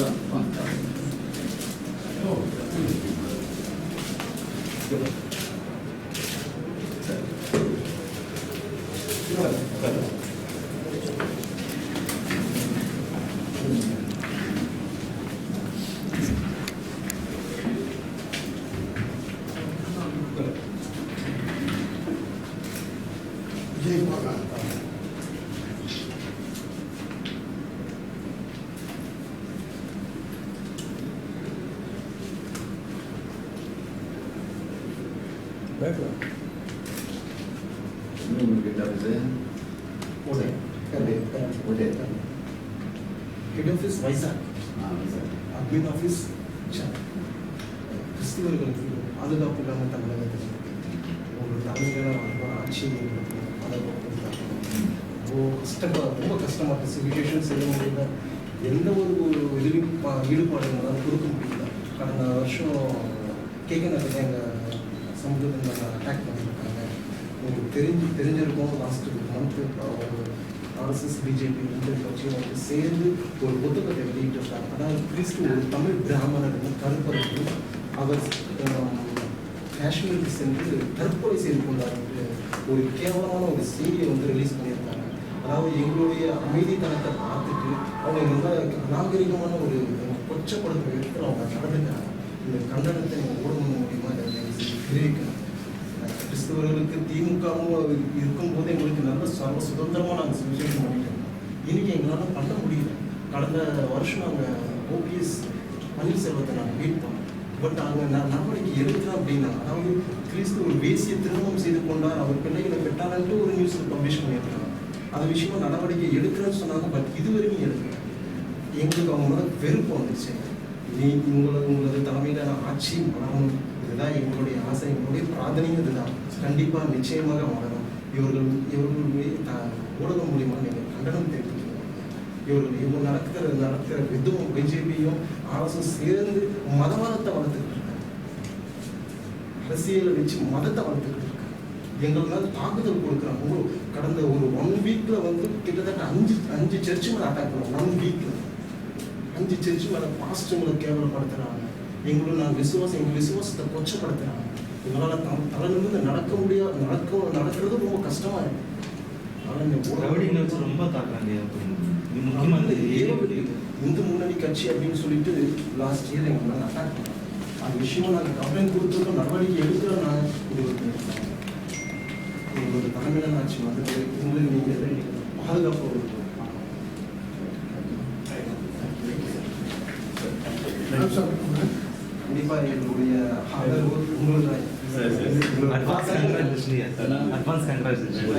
Head office Vizag, admin office கிறிஸ்துவர்களுக்கு பாதுகாப்பு இல்லாமல் தமிழகத்தில் ஒரு தமிழர்களாக ஆட்சி ரொம்ப கஷ்டமாக சிவிகேஷன் செய்ய முடியல. எந்த ஒரு இதுலையும் ஈடுபாடு எங்களால் கொடுக்க முடியல. கடந்த வருஷம் கேட்க எங்கள் சமூகத்தில் அட்டாக் பண்ணியிருக்காங்க. உங்களுக்கு தெரிஞ்சிருக்கோம். லாஸ்ட் மந்த்து ஆர்எஸ்எஸ் பிஜேபி ரெண்டு கட்சியும் வந்து சேர்ந்து ஒரு புத்தகத்தை வெளியிட்டிருக்காங்க. அதாவது கிறிஸ்து ஒரு தமிழ் பிராமணர் கருப்பருக்கு அவர் காஷ்மீருக்கு சென்று தற்கொலை செய்து கொண்டார் என்று ஒரு கேவலமான ஒரு செய்தியை வந்து ரிலீஸ் பண்ணியிருக்காங்க. அதாவது எங்களுடைய அமைதித்தனத்தை பார்த்துட்டு அவங்க ரொம்ப நாகரிகமான ஒரு கொச்சப்படுத்துகிற இடத்துல அவங்க நடந்துக்கிறாங்க. இந்த கண்டனத்தை நீங்கள் ஊடகம் மூலியமாக தெரிவிக்கணும். கிறிஸ்தவர்களுக்கு திமுகவும் இருக்கும்போது எங்களுக்கு நல்ல சர்வ சுதந்திரமாக நாங்கள் விசேஷம் பண்ணிட்டோம். இன்றைக்கி எங்களால் பண்ண முடியல. கடந்த வருஷம் நாங்கள் ஓபிஎஸ் பன்னீர்செல்வத்தை நாங்கள் மீட் பண்ணோம். பட் நாங்கள் நடவடிக்கை எடுக்கிறோம் அப்படின்னா, அதாவது கிறிஸ்து ஒரு வேசிய திருமணம் செய்து கொண்டார், அவர் பிள்ளைகளை பெற்றாலன்ட்டு ஒரு நியூஸில் பப்ளிஷ் பண்ணியிருக்காங்க. அது விஷயமா நடவடிக்கை எடுக்கிறேன்னு சொன்னாங்க. பட் இதுவரைக்கும் எடுக்கல. எங்களுக்கு அவங்களோட வெறுப்பு வந்துருச்சு. உங்களது தலைமையிலான ஆட்சி மலரணும், இதுதான் எங்களுடைய ஆசை, எங்களுடைய பிரார்த்தனையும் இதுதான். கண்டிப்பாக நிச்சயமாக மலரும். இவர்கள் ஊடகம் மூலியமாக நீங்கள் கண்டனம் தெரிவிக்கணும். இவங்க நடக்கிற விதம் பிஜேபியும் ஆர்எஸ்எஸ் சேர்ந்து மதவாதத்தை வளர்த்துக்கிட்டு இருக்காங்க. அரசியலை வச்சு மதத்தை வளர்த்துக்கிட்டு இருக்காங்க. எங்களுக்கு மேலே தாக்குதல் கொடுக்குறாங்க. கடந்த ஒரு 1 வீக்ல வந்து கிட்டத்தட்ட 5 சர்ச்சு மேலே அட்டாக் பண்ணுவோம். 1 வீக்ல 5 சர்ச்சு மேலே பாஸ்டர்களை கேவலப்படுத்துறாங்க. எங்கள் விசுவாசத்தை கொச்சப்படுத்துறாங்க. எங்களால் தலை நிமிர்ந்து நடக்க முடியாது. நடக்கிறது ரொம்ப கஷ்டமா இருக்கு. ரொம்ப தாக்குறாங்க. இந்து முன்னணி கட்சி அப்படின்னு சொல்லிட்டு லாஸ்ட் இயர் எங்களால் அட்டாக் பண்ணாங்க. அந்த விஷயமா நாங்கள் கம்ப்ளைண்ட் கொடுத்துருக்கோம். நடவடிக்கை எடுக்கிறோம். நாங்கள் உங்களோட தலைமையிலான ஆட்சி வந்துட்டு உங்களுக்கு நீங்கள் பாதுகாப்பு கண்டிப்பாக எங்களுடைய ஆதரவு உங்களுக்கு அட்வான்ஸ் கங்க்ராச்சுலேஷன்.